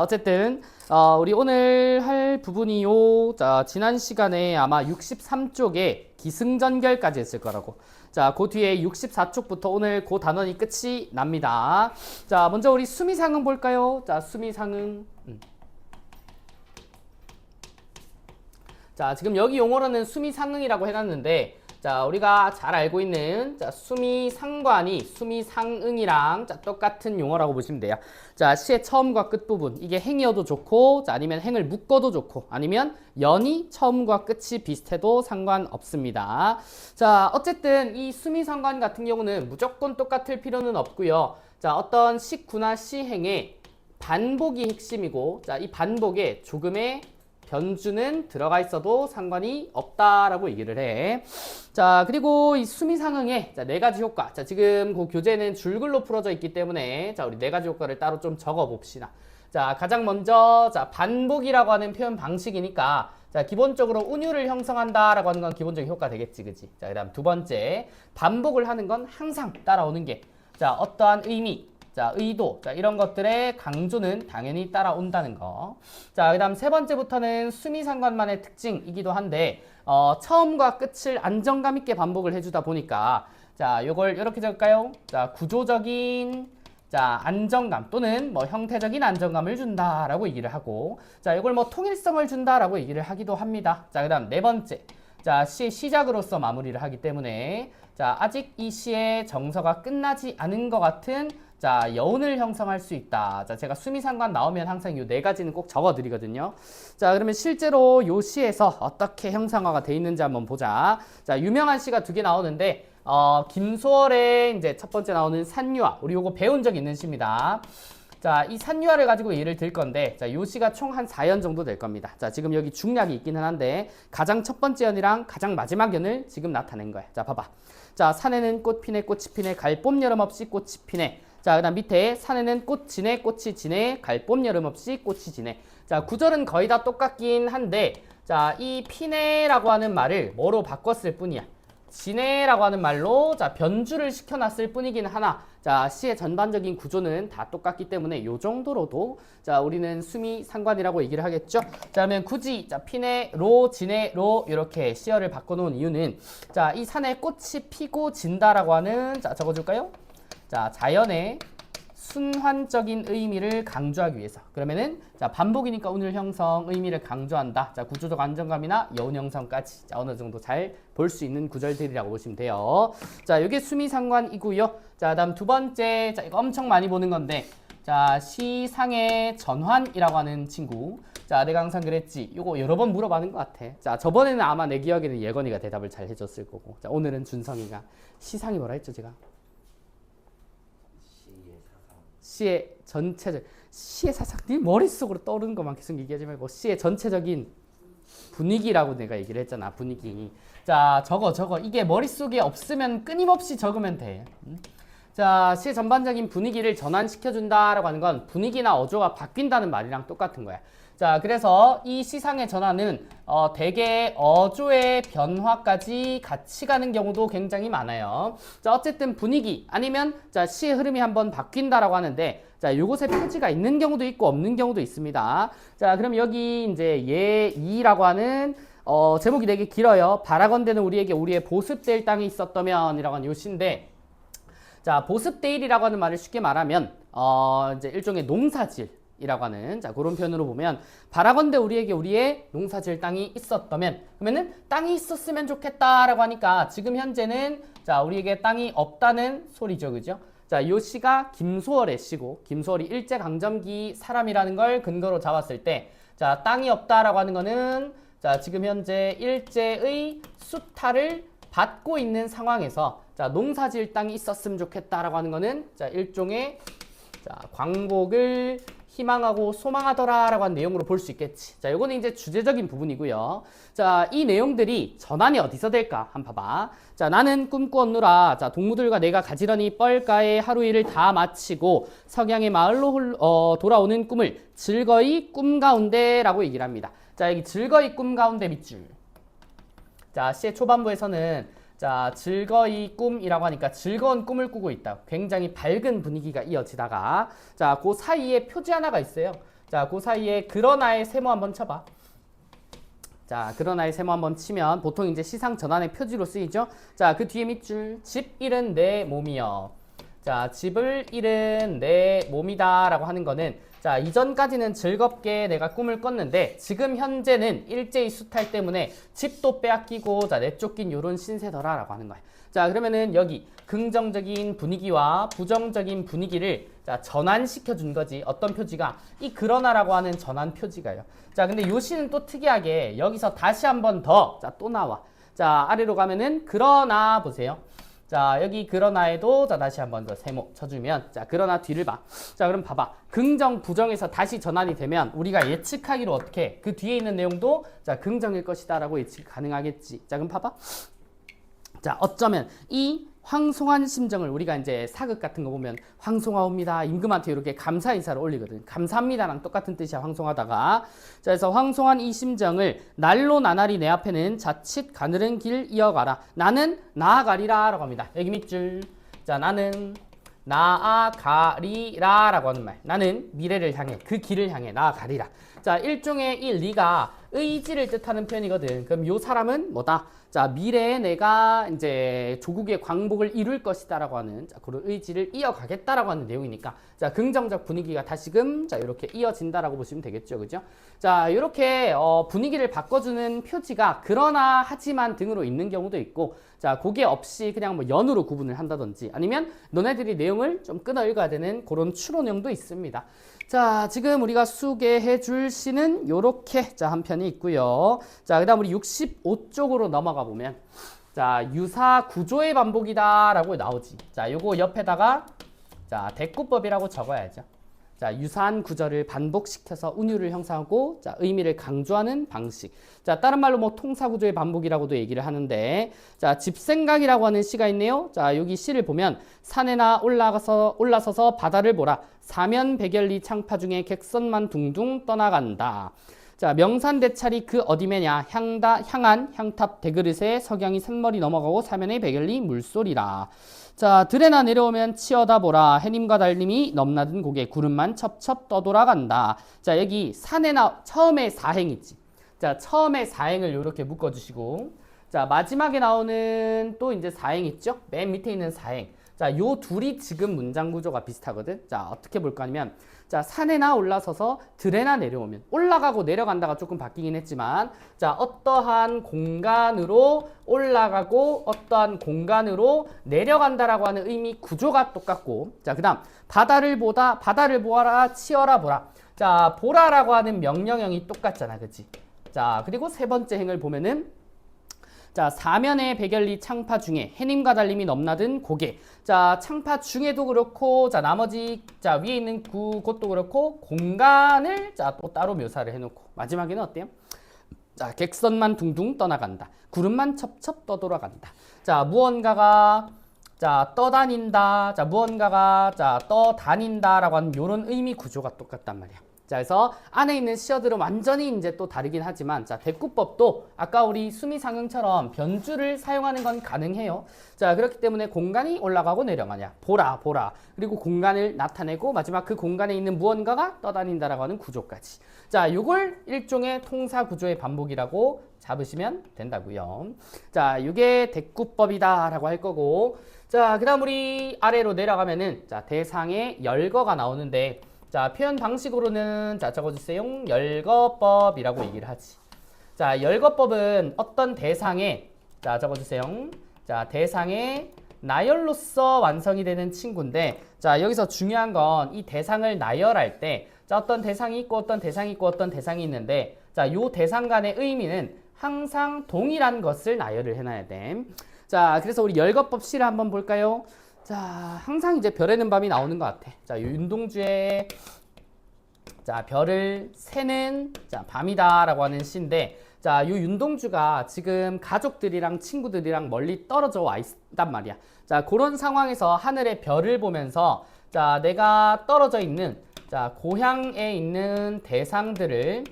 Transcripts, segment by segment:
어쨌든 우리 오늘 할 부분이 자, 지난 시간에 아마 63쪽에 기승전결까지 했을 거라고. 자, 그 뒤에 64쪽부터 오늘 그 단원이 끝이 납니다. 자, 먼저 우리 수미상응 볼까요? 자, 수미상응. 자, 지금 여기 용어로는 수미상응이라고 해놨는데, 자, 우리가 잘 알고 있는 자, 수미상관이 수미상응이랑 자, 똑같은 용어라고 보시면 돼요. 자, 시의 처음과 끝 부분, 이게 행이어도 좋고, 자, 아니면 행을 묶어도 좋고, 아니면 연이 처음과 끝이 비슷해도 상관없습니다. 자, 어쨌든 이 수미상관 같은 경우는 무조건 똑같을 필요는 없고요. 자, 어떤 식구나 시행의 반복이 핵심이고, 자, 이 반복에 조금의 변주는 들어가 있어도 상관이 없다라고 얘기를 해. 자, 그리고 이 수미상응의 네 가지 효과. 자, 지금 그 교재는 줄글로 풀어져 있기 때문에 자, 우리 네 가지 효과를 따로 좀 적어 봅시다. 자, 가장 먼저 자, 반복이라고 하는 표현 방식이니까 자, 기본적으로 운율을 형성한다라고 하는 건 기본적인 효과 되겠지, 그지? 자, 그다음 두 번째, 반복을 하는 건 항상 따라오는 게 자, 어떠한 의미, 자, 의도, 자, 이런 것들의 강조는 당연히 따라온다는 거. 자, 그 다음 세 번째부터는 수미상관만의 특징이기도 한데, 처음과 끝을 안정감 있게 반복을 해주다 보니까, 자, 요걸 이렇게 적을까요? 자, 구조적인, 자, 안정감 또는 뭐 형태적인 안정감을 준다라고 얘기를 하고, 자, 이걸 뭐 통일성을 준다라고 얘기를 하기도 합니다. 자, 그 다음 네 번째. 자, 시의 시작으로서 마무리를 하기 때문에, 자, 아직 이 시의 정서가 끝나지 않은 것 같은 자, 여운을 형성할 수 있다. 자, 제가 수미상관 나오면 항상 이 네 가지는 꼭 적어 드리거든요. 자, 그러면 실제로 요 시에서 어떻게 형상화가 돼 있는지 한번 보자. 자, 유명한 시가 두 개 나오는데, 김소월의 이제 첫 번째 나오는 산유화. 우리 요거 배운 적 있는 시입니다. 자, 이 산유화를 가지고 예를 들 건데, 자, 요 시가 총 한 4연 정도 될 겁니다. 자, 지금 여기 중략이 있기는 한데, 가장 첫 번째 연이랑 가장 마지막 연을 지금 나타낸 거예요. 자, 봐봐. 자, 산에는 꽃 피네, 꽃이 피네, 갈 봄 여름 없이 꽃이 피네. 자, 그 다음 밑에 산에는 꽃 지네, 꽃이 지네, 갈 봄 여름 없이 꽃이 지네. 자, 구절은 거의 다 똑같긴 한데, 자, 이 피네라고 하는 말을 뭐로 바꿨을 뿐이야. 지네라고 하는 말로 자, 변주를 시켜놨을 뿐이긴 하나, 자, 시의 전반적인 구조는 다 똑같기 때문에 요 정도로도 자, 우리는 수미상관이라고 얘기를 하겠죠. 자, 그러면 굳이 자, 피네로, 지네로 이렇게 시어를 바꿔놓은 이유는 자, 이 산에 꽃이 피고 진다라고 하는 자, 적어줄까요? 자, 자연의 순환적인 의미를 강조하기 위해서. 그러면은 자, 반복이니까 운율 형성 의미를 강조한다. 자, 구조적 안정감이나 여운 형성까지 자, 어느 정도 잘 볼 수 있는 구절들이라고 보시면 돼요. 자, 이게 수미상관이고요. 자, 다음 두 번째, 자, 이거 엄청 많이 보는 건데, 자, 시상의 전환이라고 하는 친구. 자, 내가 항상 그랬지. 이거 여러 번 물어봐는 것 같아. 자, 저번에는 아마 내 기억에는 예건이가 대답을 잘 해줬을 거고. 자, 오늘은 준성이가. 시상이 뭐라 했죠, 제가? 시의 전체적, 시의 사상, 네 머릿속으로 떠오르는 것만 계속 얘기하지 말고 시의 전체적인 분위기라고 내가 얘기를 했잖아. 분위기. 자, 적어. 이게 머릿속에 없으면 끊임없이 적으면 돼. 자, 시의 전반적인 분위기를 전환시켜준다라고 하는 건 분위기나 어조가 바뀐다는 말이랑 똑같은 거야. 자, 그래서 이 시상의 전환은 대개 어조의 변화까지 같이 가는 경우도 굉장히 많아요. 자, 어쨌든 분위기 아니면 자, 시의 흐름이 한번 바뀐다라고 하는데, 자, 요것에 표지가 있는 경우도 있고 없는 경우도 있습니다. 자, 그럼 여기 이제 예이라고 하는 제목이 되게 길어요. 바라건대는 우리에게 우리의 보습될 땅이 있었다면이라고 하는 요 시인데, 자, 보습데일이라고 하는 말을 쉽게 말하면 이제 일종의 농사질이라고 하는 자, 그런 표현으로 보면 바라건대 우리에게 우리의 농사질 땅이 있었다면, 그러면은 땅이 있었으면 좋겠다라고 하니까 지금 현재는 자, 우리에게 땅이 없다는 소리죠. 그죠? 자, 요 시가 김소월의 시고, 김소월이 일제강점기 사람이라는 걸 근거로 잡았을 때, 자, 땅이 없다라고 하는 거는 자, 지금 현재 일제의 수탈을 받고 있는 상황에서 자, 농사질 땅이 있었으면 좋겠다라고 하는 거는 자, 일종의 자, 광복을 희망하고 소망하더라라고 하는 내용으로 볼 수 있겠지. 자, 요거는 이제 주제적인 부분이고요. 자, 이 내용들이 전환이 어디서 될까? 한번 봐봐. 자, 나는 꿈꾸었노라. 자, 동무들과 내가 가지런히 뻘가에 하루 일을 다 마치고 석양의 마을로 돌아오는 꿈을 즐거이 꿈 가운데라고 얘기를 합니다. 자, 여기 즐거이 꿈 가운데 밑줄. 자, 시의 초반부에서는 자, 즐거이 꿈이라고 하니까 즐거운 꿈을 꾸고 있다. 굉장히 밝은 분위기가 이어지다가 자, 그 사이에 표지 하나가 있어요. 자, 그 사이에 그러나의 세모 한번 쳐봐. 자, 그러나의 세모 한번 치면 보통 이제 시상 전환의 표지로 쓰이죠. 자, 그 뒤에 밑줄 집 잃은 내 몸이여. 자, 집을 잃은 내 몸이다 라고 하는 거는 자, 이전까지는 즐겁게 내가 꿈을 꿨는데 지금 현재는 일제히 수탈 때문에 집도 빼앗기고 자, 내쫓긴 요런 신세더라 라고 하는 거야. 자, 그러면은 여기 긍정적인 분위기와 부정적인 분위기를 자, 전환시켜 준 거지. 어떤 표지가? 이 그러나라고 하는 전환 표지가요. 자, 근데 요 시는 또 특이하게 여기서 다시 한 번 더 자, 또 나와. 자, 아래로 가면은 그러나 보세요. 자, 여기 그러나에도 자, 다시 한 번 더 세모 쳐주면 자, 그러나 뒤를 봐. 자, 그럼 봐봐. 긍정, 부정에서 다시 전환이 되면 우리가 예측하기로 어떻게 해? 그 뒤에 있는 내용도 자, 긍정일 것이다 라고 예측 가능하겠지. 자, 그럼 봐봐. 자, 어쩌면 이 황송한 심정을 우리가 이제 사극 같은 거 보면 황송하옵니다. 임금한테 이렇게 감사 인사를 올리거든. 감사합니다랑 똑같은 뜻이야, 황송하다가. 자, 그래서 황송한 이 심정을 날로 나날이 내 앞에는 자칫 가늘은 길 이어가라. 나는 나아가리라 라고 합니다. 여기 밑줄. 자, 나는 나아가리라 라고 하는 말. 나는 미래를 향해, 그 길을 향해 나아가리라. 자, 일종의 이 리가 의지를 뜻하는 표현이거든. 그럼 요 사람은 뭐다? 자, 미래에 내가 이제 조국의 광복을 이룰 것이다라고 하는 자, 그런 의지를 이어가겠다라고 하는 내용이니까 자, 긍정적 분위기가 다시금 자, 이렇게 이어진다라고 보시면 되겠죠, 그죠? 자, 이렇게 분위기를 바꿔주는 표지가 그러나 하지만 등으로 있는 경우도 있고, 자, 그게 없이 그냥 뭐 연으로 구분을 한다든지 아니면 너네들이 내용을 좀 끊어 읽어야 되는 그런 추론형도 있습니다. 자, 지금 우리가 소개해 줄 시는 요렇게 자, 한 편이 있고요. 자, 그다음 우리 65쪽으로 넘어가 보면 자, 유사 구조의 반복이다 라고 나오지. 자, 요거 옆에다가 자, 대꾸법이라고 적어야죠. 자, 유사한 구절을 반복시켜서 운율을 형성하고 자, 의미를 강조하는 방식. 자, 다른 말로 뭐 통사구조의 반복이라고도 얘기를 하는데 자, 집생각이라고 하는 시가 있네요. 자, 여기 시를 보면 산에나 올라서서 바다를 보라. 사면백열리 창파 중에 객선만 둥둥 떠나간다. 자, 명산대찰이 그 어디매냐. 향한 향탑 대그릇에 석양이 산머리 넘어가고 사면의 백열리 물소리라. 자, 들에나 내려오면 치어다 보라. 해님과 달님이 넘나든 고개 구름만 첩첩 떠돌아간다. 자, 여기 산에나 처음에 사행 있지. 자, 처음에 사행을 이렇게 묶어주시고 자, 마지막에 나오는 또 이제 사행 있죠. 맨 밑에 있는 사행. 자, 요 둘이 지금 문장 구조가 비슷하거든. 자, 어떻게 볼까 하면 자, 산에나 올라서서 들에나 내려오면 올라가고 내려간다가 조금 바뀌긴 했지만 자, 어떠한 공간으로 올라가고 어떠한 공간으로 내려간다라고 하는 의미 구조가 똑같고 자, 그다음 바다를 보아라 치어라 보라. 자, 보라라고 하는 명령형이 똑같잖아. 그치? 자, 그리고 세 번째 행을 보면은 자, 사면의 백열리 창파 중에 해님과 달님이 넘나든 고개. 자, 창파 중에도 그렇고 자, 나머지 자, 위에 있는 곳도 그렇고 공간을 자, 또 따로 묘사를 해놓고 마지막에는 어때요? 자, 객선만 둥둥 떠나간다. 구름만 첩첩 떠돌아간다. 자, 무언가가 자, 떠다닌다. 자, 무언가가 자, 떠다닌다라고 하는 이런 의미 구조가 똑같단 말이야. 자, 그래서 안에 있는 시어들은 완전히 이제 또 다르긴 하지만 자, 대꾸법도 아까 우리 수미상응처럼 변주를 사용하는 건 가능해요. 자, 그렇기 때문에 공간이 올라가고 내려가냐. 보라. 그리고 공간을 나타내고 마지막 그 공간에 있는 무언가가 떠다닌다라고 하는 구조까지. 자, 요걸 일종의 통사 구조의 반복이라고 잡으시면 된다고요. 자, 요게 대꾸법이다라고 할 거고. 자, 그다음 우리 아래로 내려가면은 자, 대상의 열거가 나오는데 자, 표현 방식으로는 자, 적어주세요. 열거법이라고 얘기를 하지. 자, 열거법은 어떤 대상에 자, 적어주세요. 자, 대상의 나열로서 완성이 되는 친구인데 자, 여기서 중요한 건 이 대상을 나열할 때 자, 어떤 대상이 있고 어떤 대상이 있고 어떤 대상이 있는데 자, 요 대상 간의 의미는 항상 동일한 것을 나열을 해놔야 돼. 자, 그래서 우리 열거법 시를 한번 볼까요? 자, 항상 이제 별에는 밤이 나오는 것 같아. 자, 윤동주의 자, 별을 새는 자, 밤이다라고 하는 시인데 자, 요 윤동주가 지금 가족들이랑 친구들이랑 멀리 떨어져 와 있단 말이야. 자, 그런 상황에서 하늘의 별을 보면서 자, 내가 떨어져 있는 자, 고향에 있는 대상들을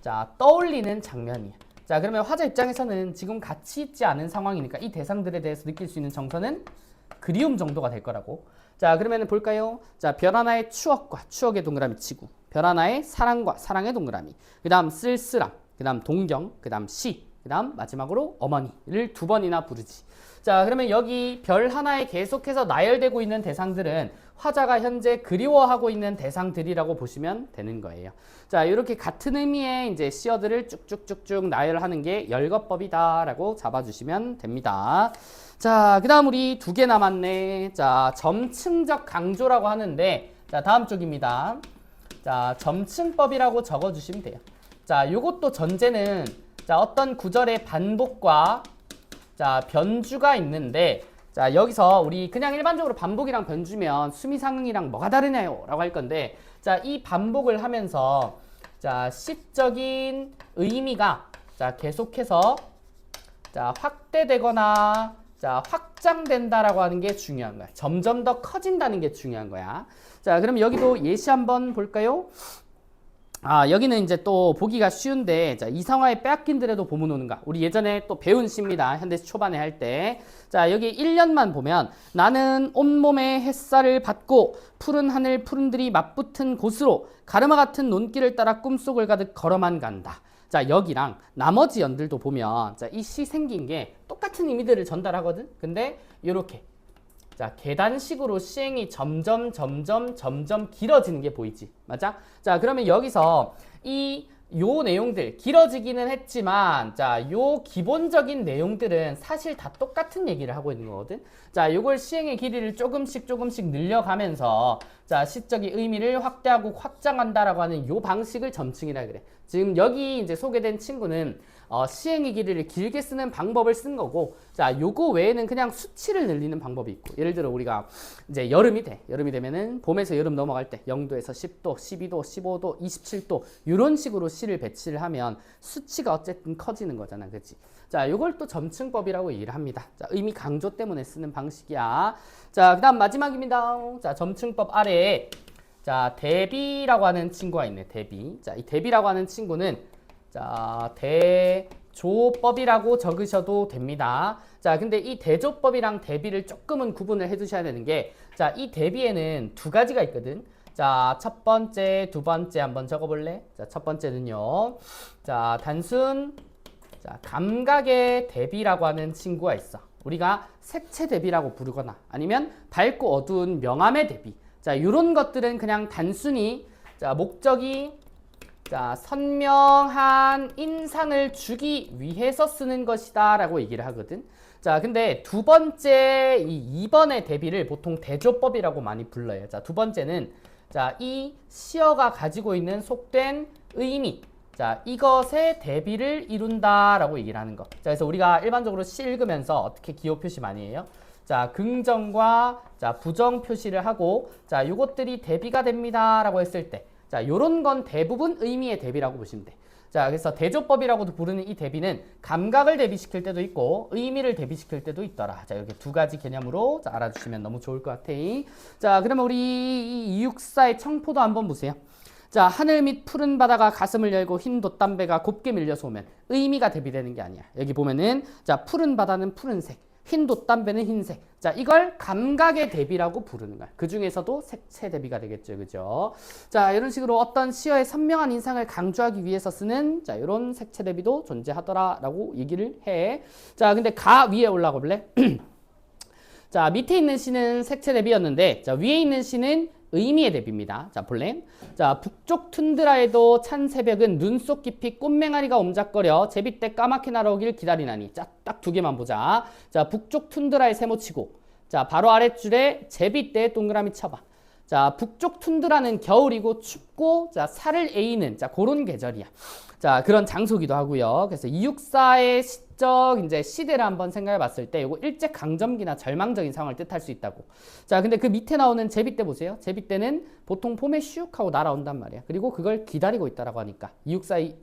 자, 떠올리는 장면이야. 자, 그러면 화자 입장에서는 지금 같이 있지 않은 상황이니까 이 대상들에 대해서 느낄 수 있는 정서는 그리움 정도가 될 거라고. 자, 그러면 볼까요? 자, 별 하나의 추억과 추억의 동그라미 치고 별 하나에 사랑과 사랑의 동그라미. 그 다음 쓸쓸함. 그 다음 동경. 그 다음 시. 그 다음 마지막으로 어머니를 2번이나 부르지. 자, 그러면 여기 별 하나에 계속해서 나열되고 있는 대상들은 화자가 현재 그리워하고 있는 대상들이라고 보시면 되는 거예요. 자, 이렇게 같은 의미의 이제 시어들을 쭉쭉쭉쭉 나열하는 게 열거법이다라고 잡아주시면 됩니다. 자, 그 다음 우리 2개 남았네. 자, 점층적 강조라고 하는데, 자, 다음 쪽입니다. 자, 점층법이라고 적어주시면 돼요. 자, 요것도 전제는 자, 어떤 구절의 반복과 자, 변주가 있는데, 자, 여기서 우리 그냥 일반적으로 반복이랑 변주면 수미상응이랑 뭐가 다르냐요? 라고 할 건데, 자, 이 반복을 하면서 자, 시적인 의미가 자, 계속해서 자, 확대되거나 자, 확장된다라고 하는 게 중요한 거야. 점점 더 커진다는 게 중요한 거야. 자, 그럼 여기도 예시 한번 볼까요? 아, 여기는 이제 또 보기가 쉬운데, 자, 이상화의 빼앗긴들에도 보문 오는가. 우리 예전에 또 배운 시입니다. 현대시 초반에 할 때. 자, 여기 1년만 보면 나는 온몸에 햇살을 받고 푸른 하늘 푸른들이 맞붙은 곳으로 가르마 같은 논길을 따라 꿈속을 가득 걸어만 간다. 자, 여기랑 나머지 연들도 보면 자, 이 시 생긴 게 똑같은 의미들을 전달하거든. 근데 요렇게 자, 계단식으로 시행이 점점 길어지는 게 보이지. 맞아? 자, 그러면 여기서 요 내용들 길어지기는 했지만 자, 요 기본적인 내용들은 사실 다 똑같은 얘기를 하고 있는 거거든. 자, 요걸 시행의 길이를 조금씩 늘려가면서 자, 시적인 의미를 확대하고 확장한다라고 하는 요 방식을 점층이라 그래. 지금 여기 이제 소개된 친구는 시행의 길이를 길게 쓰는 방법을 쓴 거고, 자, 요거 외에는 그냥 수치를 늘리는 방법이 있고, 예를 들어 우리가 이제 여름이 돼. 여름이 되면은 봄에서 여름 넘어갈 때 0도에서 10도, 12도, 15도, 27도 이런 식으로 시를 배치를 하면 수치가 어쨌든 커지는 거잖아. 그렇지? 자, 요걸 또 점층법이라고 얘기를 합니다. 자, 의미 강조 때문에 쓰는 방식이야. 자, 그다음 마지막입니다. 자, 점층법 아래에 자, 대비라고 하는 친구가 있네. 대비. 자, 이 대비라고 하는 친구는 자, 대조법이라고 적으셔도 됩니다. 자, 근데 이 대조법이랑 대비를 조금은 구분을 해 두셔야 되는 게, 자, 이 대비에는 2가지가 있거든. 자, 첫 번째, 두 번째 한번 적어볼래? 자, 첫 번째는요. 자, 단순 자, 감각의 대비라고 하는 친구가 있어. 우리가 색채 대비라고 부르거나 아니면 밝고 어두운 명암의 대비. 자, 요런 것들은 그냥 단순히 자, 목적이 자, 선명한 인상을 주기 위해서 쓰는 것이다 라고 얘기를 하거든. 자, 근데 두 번째 이 2번의 대비를 보통 대조법이라고 많이 불러요. 자, 두 번째는 자, 이 시어가 가지고 있는 속된 의미, 자, 이것의 대비를 이룬다 라고 얘기를 하는 거. 자, 그래서 우리가 일반적으로 시 읽으면서 어떻게 기호 표시 많이 해요? 자, 긍정과 자, 부정 표시를 하고, 자, 요것들이 대비가 됩니다 라고 했을 때, 자, 요런 건 대부분 의미의 대비라고 보시면 돼. 자, 그래서 대조법이라고도 부르는 이 대비는 감각을 대비시킬 때도 있고 의미를 대비시킬 때도 있더라. 자, 이렇게 2가지 개념으로 자, 알아주시면 너무 좋을 것 같아. 자, 그러면 우리 이 264의 청포도 한번 보세요. 자, 하늘 밑 푸른 바다가 가슴을 열고 흰 돛담배가 곱게 밀려서 오면 의미가 대비되는 게 아니야. 여기 보면은 자, 푸른 바다는 푸른색, 흰 돛담배는 흰색. 자, 이걸 감각의 대비라고 부르는 거야. 그 중에서도 색채 대비가 되겠죠. 그죠? 자, 이런 식으로 어떤 시어의 선명한 인상을 강조하기 위해서 쓰는 자, 이런 색채 대비도 존재하더라라고 얘기를 해. 자, 근데 가 위에 올라가 볼래? 자, 밑에 있는 시는 색채 대비였는데, 자, 위에 있는 시는 의미의 대비입니다. 자, 볼래? 자, 북쪽 툰드라에도 찬 새벽은 눈 속 깊이 꽃맹아리가 옴작거려 제비때 까맣게 날아오길 기다리나니. 자, 딱 2개만 보자. 자, 북쪽 툰드라에 세모치고, 자, 바로 아랫줄에 제비때 동그라미 쳐봐. 자, 북쪽 툰드라는 겨울이고 춥고, 자, 살을 에이는, 자, 그런 계절이야. 자, 그런 장소기도 하고요. 그래서 264의 시적 이제 시대를 한번 생각해 봤을 때 이거 일제 강점기나 절망적인 상황을 뜻할 수 있다고. 자, 근데 그 밑에 나오는 제비때 보세요. 제비때는 보통 봄에 슉 하고 날아온단 말이야. 그리고 그걸 기다리고 있다라고 하니까 264의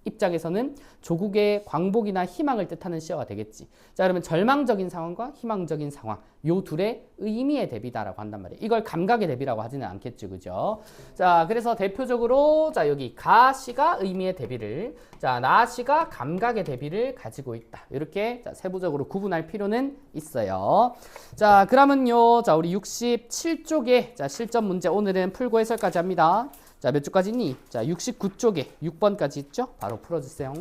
입장에서는 조국의 광복이나 희망을 뜻하는 시어가 되겠지. 자, 그러면 절망적인 상황과 희망적인 상황, 요 둘의 의미의 대비다라고 한단 말이에요. 이걸 감각의 대비라고 하지는 않겠죠, 그죠? 자, 그래서 대표적으로 자, 여기 가시가 의미의 대비를, 자, 나시가 감각의 대비를 가지고 있다. 이렇게 자, 세부적으로 구분할 필요는 있어요. 자, 그러면요, 자, 우리 67쪽에 자, 실전 문제 오늘은 풀고 해설까지 합니다. 자, 몇 쪽까지 있니? 자, 69쪽에 6번까지 있죠? 바로 풀어주세요.